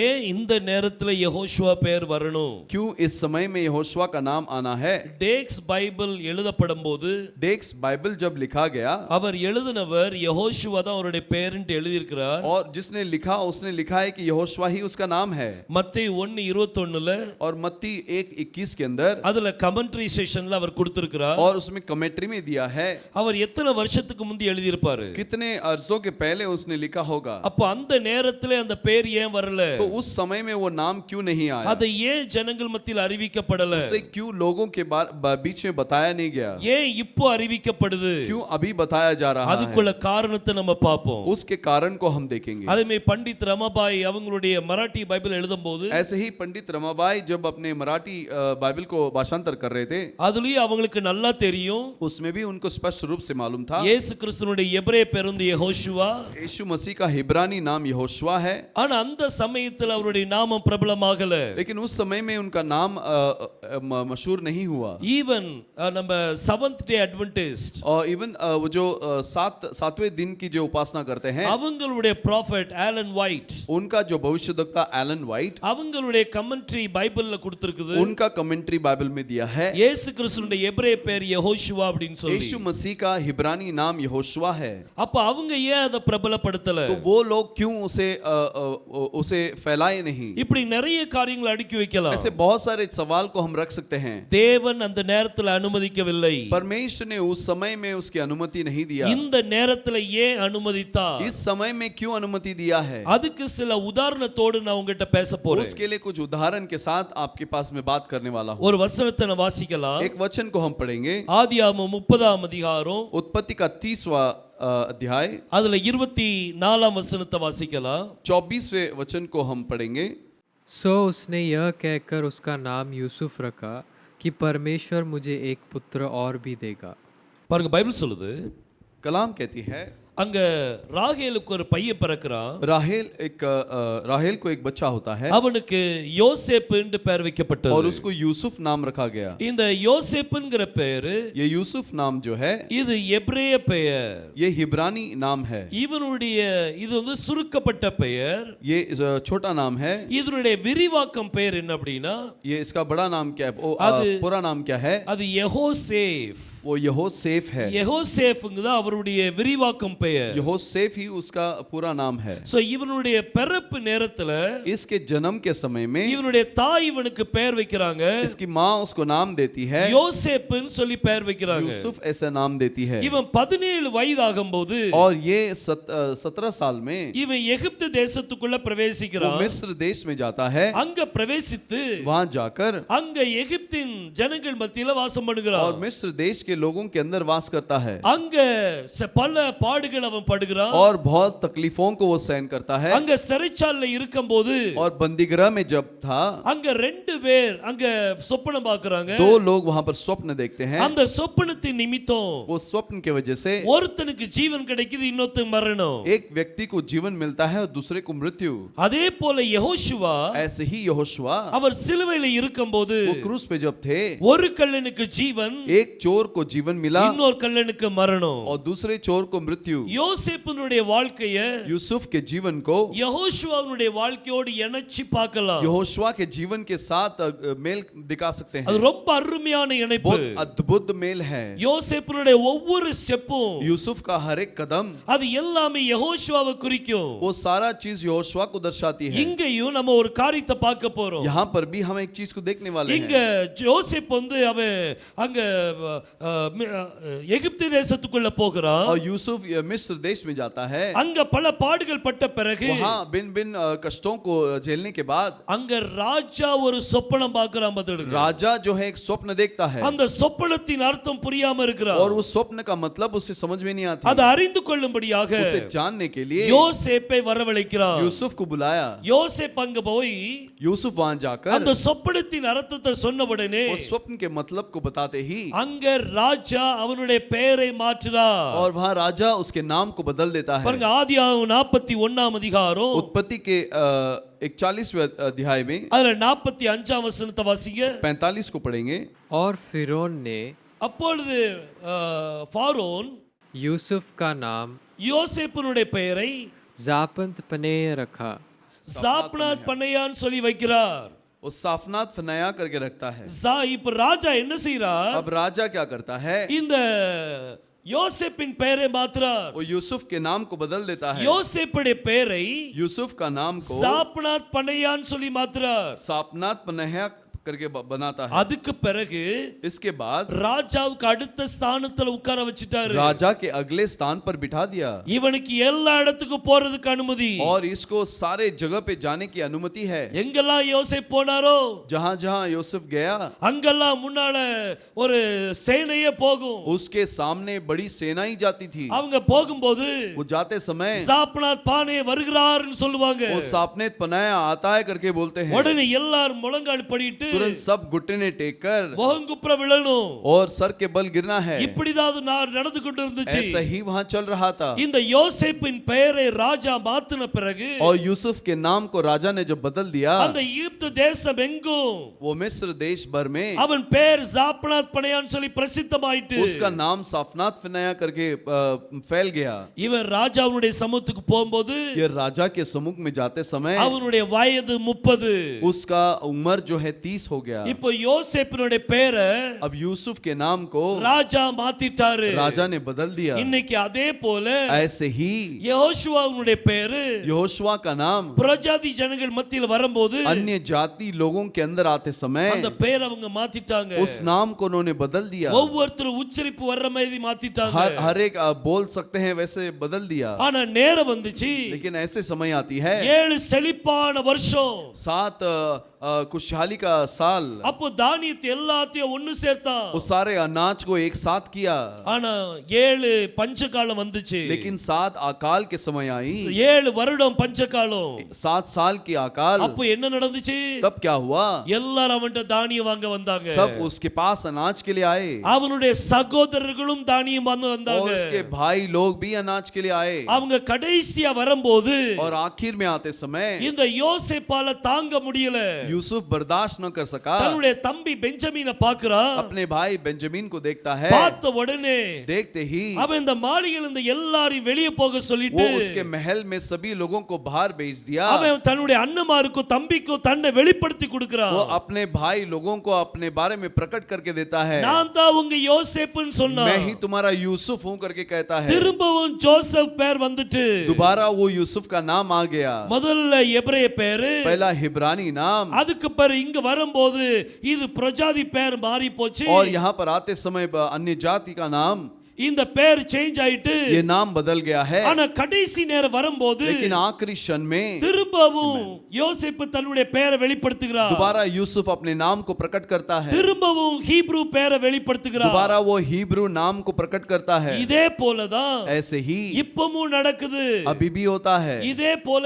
ஏன் இந்த நேரத்துல யெகோஷுவா பெயர் வரணும்? क्यों इस समय में यहोशुआ का नाम आना है? டேக்ஸ் பைபிள் எழுதப்படும்போது डेक्स बाइबल जब लिखा गया அவர் எழுதினவர் யெகோஷுவா தான் அவருடைய பெயர்னு எழுதியிருக்கிறார். और जिसने लिखा उसने लिखा है कि यहोशुआ ही उसका नाम है। மத்தேயு 1:21ல और मत्ती 1:21 के अंदर அதுல கமெண்ட்ரி செஷன்ல அவர் கொடுத்திருக்கிறார். और उसमें कमेंट्री में दिया है அவர் எத்தனை வருஷத்துக்கு முந்தி எழுதியிருப்பாரு? कितने अरसों के पहले उसने लिखा होगा। அப்ப அந்த நேரத்துல அந்த பெயர் ஏன் வரல? तो उस समय में वो नाम क्यों नहीं आया? அதை ஏன் ஜனங்கள் மத்தியில் அறிவிக்கப்படல? उसे क्यों लोगों के बीच में बताया नहीं गया? ஏன் இப்போ அறிவிக்கப்படுது? क्यों अभी बताया जा रहा है? அதுக்குள்ள காரணத்தை நம்ம பாப்போம். उसके कारण को हम देखेंगे। அதேமே பண்டித் ரமாபாய் அவங்களுடைய மராட்டி பைபிள் எழுதும்போது ऐसे ही पंडित रमाबाई जब अपने मराठी बाइबल को भाषांतर कर रहे थे அதுலயும் அவங்களுக்கு நல்லா தெரியும் उसमें भी उनको स्पष्ट रूप से मालूम था இயேசு கிறிஸ்துவினுடைய எபிரேய பேர் வந்து யெகோஷுவா. यीशु मसीह का हिब्रानी नाम यहोशुआ है। ஆனா அந்த சமயத்துல அவருடைய நாமம் பிரபலமாகல. लेकिन उस समय में उनका नाम मशहूर नहीं हुआ। ஈவன் நம்ம செவன்த் டே அட்வென்டிஸ்ட் और इवन वो जो सातवें दिन की जो उपासना करते हैं அவங்களுடைய ப்ராஃபெட் ஆலன் ஒயிட் उनका जो भविष्यद्वक्ता एलन वाइट அவங்களுடைய கமெண்ட்ரி பைபிள்ல கொடுத்திருக்குது. उनका कमेंट्री बाइबल में दिया है இயேசு கிறிஸ்துவினுடைய எபிரேய பேர் யெகோஷுவா அப்படினு சொல்லி. यीशु मसीह का हिब्रानी नाम यहोशुआ है। அப்ப அவங்க ஏன் அத பிரபலப்படுத்தல? तो वो लोग क्यों उसे फैलाए नहीं? இப்படி நிறைய காரியங்களை அடுக்கி வைக்கலாம். ऐसे बहुत सारे सवाल को हम रख सकते हैं। தேவன் அந்த நேரத்துல அனுமதிக்கவில்லை. परमेश्वर ने उस समय में उसकी अनुमति नहीं दिया। இந்த நேரத்துல ஏன் அனுமதித்தார்? इस समय में क्यों अनुमति दिया है? அதுக்கு சில உதாரணத்தோடு நான் உங்ககிட்ட பேச போறேன். उसके लिए कुछ उदाहरण के साथ आपके पास में बात करने वाला हूं। ஒரு வசனத்தை நான் வாசிக்கலாம். एक वचन को हम पढ़ेंगे ஆதியாகமம் 30ஆம் அதிகாரம் उत्पत्ति का 30वां अध्याय அதுல 24ஆம் வசனத்தை வாசிக்கலாம். 24वें वचन को हम पढ़ेंगे। सो उसने यह कहकर उसका नाम यूसुफ रखा कि परमेश्वर मुझे एक पुत्र और भी देगा। பாருங்க பைபிள் சொல்லுது कलाम कहती है அங்க ராகேலுக்கு ஒரு பையன் பிறக்கிறான். राहेल को एक बच्चा होता है அவனுக்கு யோசேப்பு என்று பெயர் வைக்கப்பட்டது. और उसको यूसुफ नाम रखा गया। இந்த யோசேப்புங்கிற பெயரு ये यूसुफ नाम जो है இது எபிரேய பெயர். ये हिब्रानी नाम है। இவனுடைய இது வந்து சுருக்கப்பட்ட பெயர். ये छोटा नाम है। இதனுடைய விரிவாக்கம் பெயர் என்ன அப்படினா ये इसका बड़ा नाम क्या है? पूरा नाम क्या है? அது யெகோசேப். वो यहोसेफ है। யெகோசேப்ங்கிறது அவருடைய விரிவாக்கம் பெயர். यहोसेफ ही उसका पूरा नाम है। சோ இவனுடைய பிறப்பு நேரத்துல इसके जन्म के समय में இவனுடைய தாய் இவனுக்கு பெயர் வைக்கறாங்க. इसकी माँ उसको नाम देती है யோசேப்னு சொல்லி பெயர் வைக்கறாங்க. यूसुफ ऐसा नाम देती है। இவன் 17 வயது ஆகும்போது और ये 17 साल में இவன் எகிப்து தேசத்துக்குள்ள பிரவேசிக்கிறான். मिस्र देश में जाता है। அங்க பிரவேசித்து वहां जाकर அங்க எகிப்தின் ஜனங்கள் மத்தியில வாசம் பண்ணுகிறான். और मिस्र देश के लोगों के अंदर वास करता है। அங்க பல பாடுகள் அவன் படுகிறான். और बहुत तकलीफों को वो सहन करता है। அங்க சிறைச்சாலையில இருக்கும்போது और बंदीगृह में जब था அங்க 2 பேர் அங்க சொப்பனம் பார்க்கறாங்க. 2 लोग वहां पर स्वप्न देखते हैं। அந்த சொப்பனத்தின் நிமித்தம் वो स्वप्न के वजह से ஒருத்தனுக்கு ஜீவன் கிடைக்குது, இன்னொருத்தனுக்கு மரணம். एक व्यक्ति को जीवन मिलता है और दूसरे को मृत्यु। அதே போல யெகோஷுவா ऐसे ही यहोशुआ அவர் சிலுவையில இருக்கும்போது वो क्रूस पे जब थे ஒரு கல்லனுக்கு ஜீவன், एक चोर को जीवन मिला இன்னொரு கல்லனுக்கு மரணம். और दूसरे चोर को मृत्यु। யோசேப்புனுடைய வாழ்க்கைய यूसुफ के जीवन को யெகோஷுவாவுடைய வாழ்க்கையோடு இணைச்சி பார்க்கலாம். यहोशुआ के जीवन के साथ मेल दिखा सकते हैं। அது ரொம்ப அருமையான இணைப்பு. बहुत अद्भुत मेल है। யோசேப்புனுடைய ஒவ்வொரு ஸ்டெப்பும் यूसुफ का हर एक कदम அது எல்லாமே யெகோஷுவாவை குறிக்கும். वो सारा चीज यहोशुआ को दर्शाती है। இங்கேயும் நம்ம ஒரு காரியத்தை பார்க்க போறோம். यहाँ पर भी हम एक चीज को देखने वाले இங்க हैं। யோசேப் வந்து அவன் அங்க எகிப்து தேசத்துக்குள்ள போகிறான். और यूसुफ मिस्र देश में जाता है। அங்க பல பாடுகள் பட்ட பிறகு वहाँ बिन बिन कष्टों को झेलने के बाद அங்க ராஜா ஒரு சொப்பனம் பார்க்கறான். பாத்துடுங்க, राजा जो है एक स्वप्न देखता है அந்த சொப்பனத்தின் அர்த்தம் புரியாம இருக்கிறான். और उस स्वप्न का मतलब उसे समझ में नहीं आती। அதை அறிந்து கொள்ளும்படியாக उसे जानने के लिए யோசேப்பை வரவழைக்கிறான். यूसुफ को बुलाया। யோசேப் அங்க போய் यूसुफ वहां जाकर அந்த சொப்பனத்தின் அர்த்தத்தை சொன்ன உடனே उस स्वप्न के मतलब को बताते ही அங்க ராஜா அவனுடைய பெயரை மாற்றுறார். और वहां राजा उसके नाम को बदल देता है। பாருங்க ஆதியாகமம் 41ஆம் அதிகாரம் उत्पत्ति के 41वें अध्याय में அதுல 45ஆம் வசனத்தை வாசிங்க. 45 को पढ़ेंगे। और फिरौन ने அப்பொழுது ஃபாரோன் यूसुफ का नाम யோசேப்பினுடைய பெயரை जापंत पनेह रखा। சாப்னாத் பண்ணையான்னு சொல்லி வைக்கிறார். वो साफनात फनया करके रखता है। இப்ப ராஜா என்ன செய்யறார்? अब राजा क्या करता है? இந்த யோசேப்பின் பெயரை மாத்துறார். वो यूसुफ के नाम को बदल देता है। யோசேப்புடைய பெயரை यूसुफ का नाम को சாப்னாத் பண்ணையான்னு சொல்லி மாத்துறார். सापनात पनह्या करके बनाता है। அதுக்கு பிறகு इसके बाद ராஜாவுக்கு அடுத்த ஸ்தானத்துல உட்கார வச்சிட்டாரு. राजा के अगले स्थान पर बिठा दिया இவனுக்கு எல்லா இடத்துக்கும் போறதுக்கு அனுமதி. और इसको सारे जगह पे जाने की अनुमति है। எங்கெல்லாம் யோசேப் போனாரோ जहां जहां यूसुफ गया அங்கெல்லாம் முன்னால ஒரு சேனையே போகும். उसके सामने बड़ी सेना ही जाती थी। அவங்க போகும்போது वो जाते समय சாப்னாத் பானே வருகிறார்னு சொல்லுவாங்க. वो सापनेत पनाया आता है करके बोलते हैं। உடனே எல்லாரும் முழங்கால் படிட்டு तुरंत सब घुटने टेक कर முகங்குப்புற விழணும். और सर के बल गिरना है। இப்படிதான் நடந்து கொண்டு இருந்துச்சு. ऐसा ही वहां चल रहा था। இந்த யோசேப்பின் பெயரை ராஜா மாத்தின பிறகு और यूसुफ के नाम को राजा ने जब बदल दिया அந்த எகிப்து தேசம் எங்கும் वो मिस्र देश भर में அவன் பெயர் சாப்னாத் பண்ணையான்னு சொல்லி பிரசித்தமாயிட்டு उसका नाम साफनात फनया करके फैल गया। இவன் ராஜாவுடைய சமூகத்துக்கு போகும்போது ये राजा के सम्मुख में जाते समय அவனுடைய வயது 30. उसका उम्र जो है 30 हो गया। இப்போ யோசேப்பினுடைய பெயரை अब यूसुफ के नाम को ராஜா மாத்திட்டாரு. राजा ने बदल दिया। இன்னைக்கு அதே போல ऐसे ही யெகோஷுவாவுடைய பெயரு यहोशुआ का नाम பிரஜாதி ஜனங்கள் மத்தியில் வரும்போது अन्य जाति लोगों के अंदर आते समय அந்த பெயரை அவங்க மாத்திட்டாங்க. उस नाम को उन्होंने बदल दिया। ஒவ்வொருத்தரும் உச்சரிப்பு வர்ற மாதிரி மாத்திட்டாங்க. हर एक बोल सकते हैं वैसे बदल दिया। ஆனா நேரம் வந்துச்சு. लेकिन ऐसे समय आती है 7 செழிப்பான வருஷம். 7 खुशहाली का साल। அப்போ தானியத்தை எல்லாத்தையும் ஒன்னு சேர்த்தான். वो सारे अनाज को एक साथ किया। ஆனா 7 பஞ்சகாலம் வந்துச்சு. लेकिन 7 अकाल के समय आई। 7 வருடம் பஞ்சகாலம். 7 साल की अकाल। அப்போ என்ன நடந்துச்சு? तब क्या हुआ? எல்லாரும் அவன்கிட்ட தானியம் வாங்க வந்தாங்க. सब उसके पास अनाज के लिए आए। அவனுடைய சகோதரர்களும் தானியம் வாங்க வந்தாங்க. और उसके भाई लोग भी अनाज के लिए आए। அவங்க கடைசியா வரும்போது और आखिर में आते समय இந்த யோசேப்பால தாங்க முடியல. यूसुफ बर्दाश्त न कर सका। தன்னுடைய தம்பி பெஞ்சமினை பார்க்கறான். अपने भाई बेंजामिन को देखता है। பார்த்த உடனே देखते ही அவன் இந்த மாளிகையில இருந்து எல்லாரையும் வெளியே போக वो சொல்லிட்டு उसके महल में सभी लोगों को बाहर भेज दिया। அவன் தன்னுடைய அண்ணமாருக்கும் தம்பிக்கும் தன்னை வெளிப்படுத்தி கொடுக்கறான். वो अपने भाई लोगों को अपने बारे में प्रकट करके देता है। நான் தான் உங்க யோசேப்புன்னு சொன்னா. मैं ही तुम्हारा यूसुफ हूं करके कहता है। திரும்பவும் ஜோசப் பேர் வந்துட்டு दोबारा वो यूसुफ का नाम आ गया। முதல்ல எபிரேய பேரு, पहला हिब्रानी नाम। அதுக்கு பிறகு இங்க வரும்போது இது பிரஜாதி பேர் மாறி போச்சு. और यहाँ पर आते समय अन्य जाति का नाम இந்த பேர் சேஞ்ச் ஆயிட்டு ये नाम बदल गया है। ஆனா கடைசி நேரம் வரும்போது लेकिन आखिरी क्षण में திரும்பவும் யோசேப்பு தன்னுடைய பெயரை வெளிப்படுத்துகிறார். दोबारा यूसुफ अपने नाम को प्रकट करता है। திரும்பவும் ஹீப்ரு பெயரை வெளிப்படுத்துகிறார். दोबारा वो हिब्रू नाम को प्रकट करता है। இதே போலதான் ऐसे ही இப்பவும் நடக்குது. अभी भी होता है। இதே போல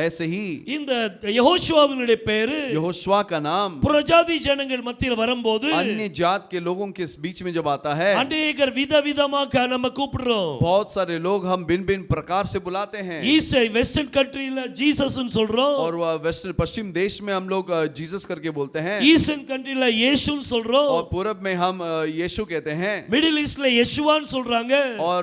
ऐसे ही இந்த யெகோஷுவாவினுடைய பெயரு यहोशुआ का नाम பிரஜாதி ஜனங்கள் மத்தியில் வரும்போது अन्य जात के लोगों के बीच में जब आता है அநேகர் விதவிதமாக நம்ம கூப்பிடுறோம். बहुत सारे लोग हम भिन्न भिन्न प्रकार से बुलाते हैं। ஈஸ்ட் வெஸ்டர்ன் கண்ட்ரில ஜீசஸ்னு சொல்றோம். और वह वेस्टर्न पश्चिम देश में हम लोग जीसस करके बोलते हैं। ஈஸ்டர்ன் கண்ட்ரில இயேசுன்னு சொல்றோம். और पूरब में हम यीशु कहते हैं। மிடில் ஈஸ்ட்ல யெஷுவான்னு சொல்றாங்க. और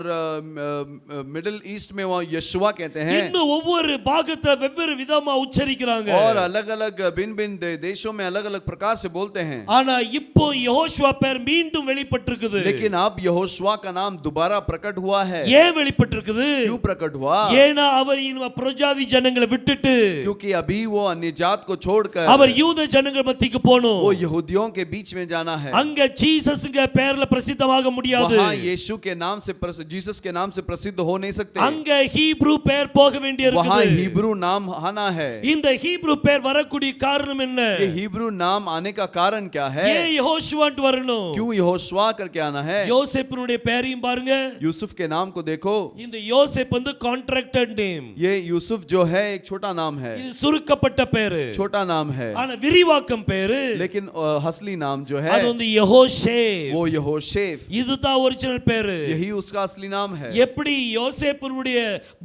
मिडिल ईस्ट में वह यशुआ कहते हैं। இன்னும் ஒவ்வொரு பாகத்துல வெவ்வேறு விதமா உச்சரிக்கிறாங்க. और अलग अलग भिन्न भिन्न देशों में अलग अलग प्रकार से बोलते हैं। ஆனா இப்போ யெகோஷுவா பேர் மீண்டும் வெளிப்பட்டிருக்குது. लेकिन अब यहोशुआ का नाम दोबारा प्रकट हुआ है। ஏன் வெளிப்பட்டிருக்குது? क्यों प्रकट हुआ? ஏனா அவர் இந்த பிரஜாதி ஜனங்களை விட்டுட்டு क्योंकि अभी वो अन्य जात को छोड़कर அவர் யூத ஜனங்கள் மத்திக்கு போணும். वो यहूदियों के बीच में जाना है। அங்க ஜீசஸ்ங்க பேர்ல பிரசித்தமாக முடியாது. वहाँ यीशु के नाम से जीसस के नाम से प्रसिद्ध हो नहीं सकते। அங்க ஹீப்ரு பேர் போக வேண்டியிருக்குது. वहाँ हिब्रू नाम आना है। இந்த ஹீப்ரு பேர் வரக்கூடிய காரணம் என்ன? ये हिब्रू नाम आने का कारण क्या है? ஏன் யெகோஷுவான்ட்டு வரணும்? क्यों यहोशुआ करके आना है? யோசேப்பினுடைய பேரையும் பாருங்க. यूसुफ के नाम को देखो। இந்த யோசேப் வந்து கான்ட்ராக்டட் நேம். ये यूसुफ जो है एक छोटा नाम है। இது சுருக்கப்பட்ட பேரு. छोटा नाम है। ஆனா விரிவாக்கம் பேரு लेकिन असली नाम जो है அது வந்து யெகோஷேப். वो यहोशेफ। இதுதான் ஒரிஜினல் பேரு. यही उसका असली नाम है। எப்படி யோசேப்பினுடைய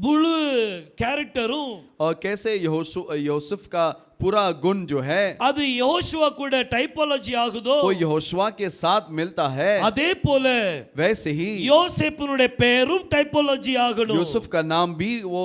முழு கேரக்டரும் और कैसे यूसुफ का पूरा गुण जो है அது யெகோஷுவா கூட டைபாலஜி ஆகுதோ वो यहोशुआ के साथ मिलता है, அதே போல वैसे ही யோசேப்பினுடைய பெயரும் டைபாலஜி ஆகணும். यूसुफ का नाम भी वो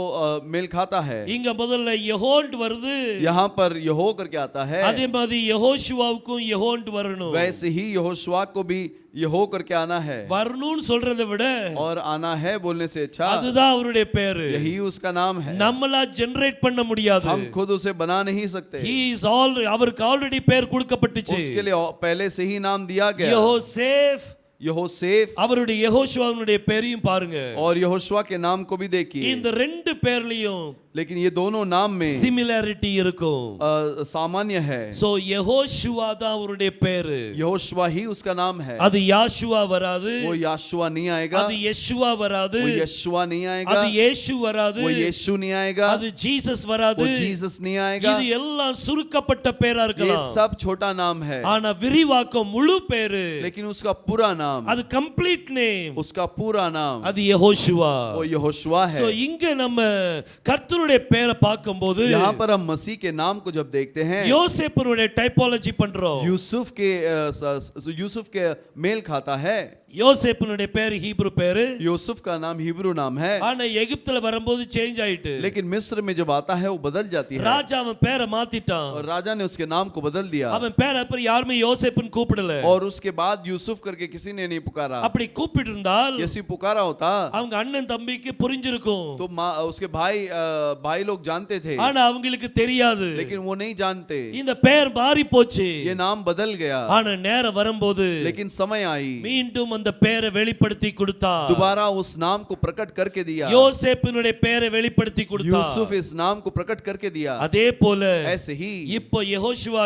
मेल खाता है। இங்க முதல்ல யெகோண்ட் வருது, यहाँ पर यहो करके आता है, அதே மாதிரி யெகோஷுவாவுக்கும் யெகோண்ட் வரணும். वैसे ही यहोशुआ को भी यहो करके आना है, வரணும்னு சொல்றதை விட और आना है बोलने से अच्छा அதுதான் அவருடைய பேரு. यही उसका नाम है। நம்மளா ஜெனரேட் பண்ண முடியாது. हम खुद उसे बना नहीं सकते, he is all அவருக்கு ஆல்ரெடி பேர் கொடுக்கப்பட்டுச்சு. उसके लिए पहले से ही नाम दिया गया। யெகோசேப், यहोशेफ அவருடைய யெகோஷுவாவுடைய பேரையும் பாருங்க. और यहोशुआ के नाम को भी देखिए। இந்த ரெண்டு பேர்லயும் लेकिन ये दोनों नाम में சிமிலாரிட்டி இருக்கும். सामान्य है। சோ யெகோஷுவா தான் அவருடைய பேரு. यहोशुआ ही उसका नाम है। அது யாஷுவா வராது, वो याशुआ नहीं आएगा, அது யெஷுவா வராது, वो यशुआ नहीं आएगा, அது இயேசு வராது, वो यीशु नहीं आएगा, அது ஜீசஸ் வராது. वो जीसस नहीं आएगा। இது எல்லாம் சுருக்கப்பட்ட பேரா ये இருக்கலாம். सब छोटा नाम है, ஆனா விரிவாக்கம் முழு பேரு, लेकिन उसका पूरा नाम, அது கம்ப்ளீட் நேம், उसका पूरा नाम அது யெகோஷுவா. वो यहोशुआ है। சோ इங்க நம்ம கர்த்தருடைய பேரை பார்க்கும்போது यहाँ पर हम मसीह के नाम को जब देखते हैं, யோசேப்பினுடைய டைபாலஜி பண்றோம். यूसुफ के मेल खाता है। யோசேப்பினுடைய பேர் ஹீப்ரு பேரு, यूसुफ का नाम हिब्रू नाम है, ஆனா எகிப்துல வரும்போது சேஞ்ச் ஆயிட்டு. लेकिन मिस्र में जब आता है वो बदल जाती है। ராஜா அவன் பேரை மாத்திட்டான். और राजा ने उसके नाम को बदल दिया, அவன் பேரை அப்புறம் யாருமே யோசேப்புன்னு கூப்பிடல. और उसके बाद यूसुफ करके किसी ने नहीं पुकारा। அப்படி கூப்பிட்டு இருந்தால் यसी पुकारा होता அவங்க அண்ணன் தம்பிக்கு புரிஞ்சிருக்கும், तो उसके भाई लोग जानते थे, ஆனா அவங்களுக்கு தெரியாது. लेकिन वो नहीं जानते। இந்த பேர் மாறி போச்சு, ये नाम बदल गया, ஆனா நேரம் வரும்போது लेकिन समय आई, மீண்டும் அந்த பேரை வெளிப்படுத்தி கொடுத்தார். दोबारा उस नाम को प्रकट करके दिया। யோசேப்பினுடைய பேரை வெளிப்படுத்தி கொடுத்தார். यूसुफ इस नाम को प्रकट करके दिया। அதே போல ऐसे ही இப்போ யெகோஷுவா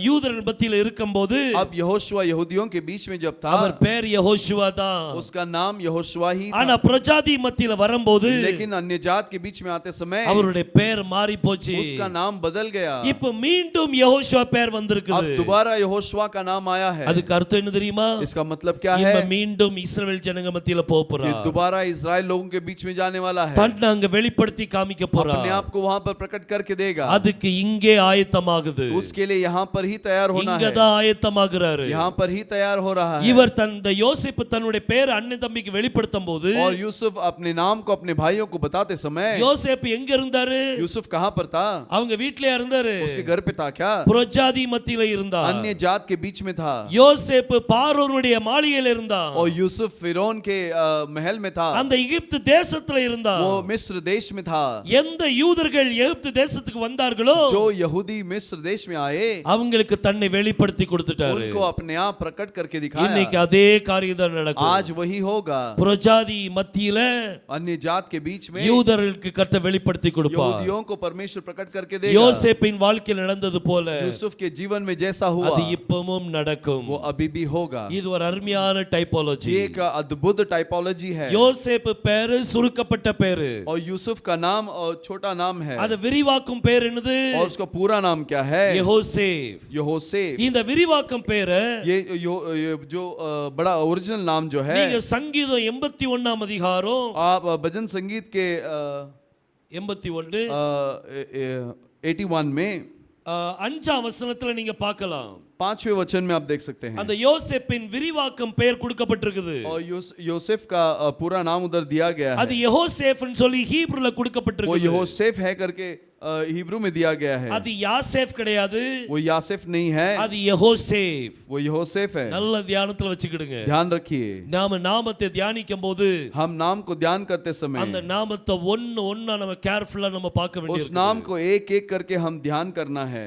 யூதர்கள் மத்தியில இருக்கும்போது अब यहोशुआ यहूदियों के बीच में जब था, அவர் பேர் யெகோஷுவா தான், उसका नाम यहोशुआ ही ஆனா था, பிரஜாதி மத்தியில வரும்போது लेकिन अन्य जात के बीच में आते समय அவருடைய பேர் மாறி போச்சு. उसका नाम बदल गया। இப்போ மீண்டும் யெகோஷுவா பேர் अब வந்திருக்குது. दोबारा यहोशुआ का नाम आया है। அதுக்கு அர்த்தம் என்ன தெரியுமா? इसका मतलब क्या है? இப்ப மீண்டும் இஸ்ரவேல் ஜனங்க மத்தியில ये போறார். दोबारा इजराइल लोगों के बीच में जाने वाला है, தன்னை அங்க வெளிப்படுத்தி காமிக்க अपने போறார். आप को वहां पर प्रकट करके देगा। அதுக்கு இங்கே ஆயத்தமாகுது. उसके लिए यहाँ पर ही तैयार होना है, இங்கதான் ஆயத்தமாகுறாரு. यहाँ पर ही तैयार हो रहा है। இவர் தந்த யோசேப்பு தன்னுடைய பேர் அண்ணன் தம்பிக்கு வெளிப்படுத்தும் போது और यूसुफ अपने नाम को अपने भाइयों को बताते समय, யோசேப்பு எங்க இருந்தாரு? यूसुफ कहाँ पर था? அவங்க வீட்லயே இருந்தாரு. उसके घर पे था क्या? பிரஜாதி மத்தியில இருந்தார். अन्य जात के बीच में था। யோசேப்பு பார்வோனுடைய மாளிகையில இருந்தார். और यूसुफ फिरौन के महल में था, அந்த எகிப்து தேசத்துல இருந்தார். वो मिस्र देश में था। எந்த யூதர்கள் எகிப்து தேசத்துக்கு வந்தார்களோ जो यहूदी मिस्र देश में आए, அவங்களுக்கு தன்னை வெளிப்படுத்தி கொடுத்துட்டாரு. उनको अपने आप प्रकट करके दिखाया। இன்னைக்கு அதே காரியம் தான் நடக்கும். आज वही होगा, பிரஜாதி மத்தியில अन्य जात के बीच में யூதர்களுக்கு கர்த்தர் வெளிப்படுத்தி கொடுப்பார். यहूदियों को परमेश्वर प्रकट करके देगा। யோசேப்பின் வாழ்க்கையில் நடந்தது போல यूसुफ के जीवन में जैसा हुआ அது இப்பவும் நடக்கும். वो अभी भी होगा। இது ஒரு அருமையான டைபாலஜி. ये एक अद्भुत टाइपोलॉजी है। யோசேப்பு பேரு சுருக்கப்பட்ட பேரு, और यूसुफ का नाम छोटा नाम है, அது விரிவாக்கும் பேர் என்னது? और उसका पूरा नाम क्या है? யெகோசேப். यहोशेफ। இந்த விரிவாக்கம் பேரு ये जो बड़ा ओरिजिनल नाम जो है, நீங்க சங்கீதம் 81 அதிகாரம் आप भजन संगीत के 81 81 में 5ஆம் வசனத்துல நீங்க பார்க்கலாம். 5वें वचन में आप देख सकते हैं। அந்த யோசேப்பின் விரிவாக்கம் பெயர் கொடுக்கப்பட்டிருக்குது. और योसेफ का पूरा नाम उधर दिया गया है। அது யெகோசேப்னு சொல்லி ஹீப்ருல वो கொடுக்கப்பட்டிருக்குது. यहोशेफ है करके हिब्रू में दिया गया है। அது யாசேப் கிடையாது, वो यासेफ नहीं है, அது யெகோசேப். वो यहोशेफ है। நல்ல தியானத்துல வச்சுக்கிடுங்க. ध्यान रखिए, நாம நாமத்தை தியானிக்கும் போது हम नाम को ध्यान करते समय அந்த நாமத்தை ஒண்ணா நம்ம கேர்ஃபுல்லா நம்ம பார்க்க उस வேண்டியது. नाम को एक एक करके हम ध्यान करना है।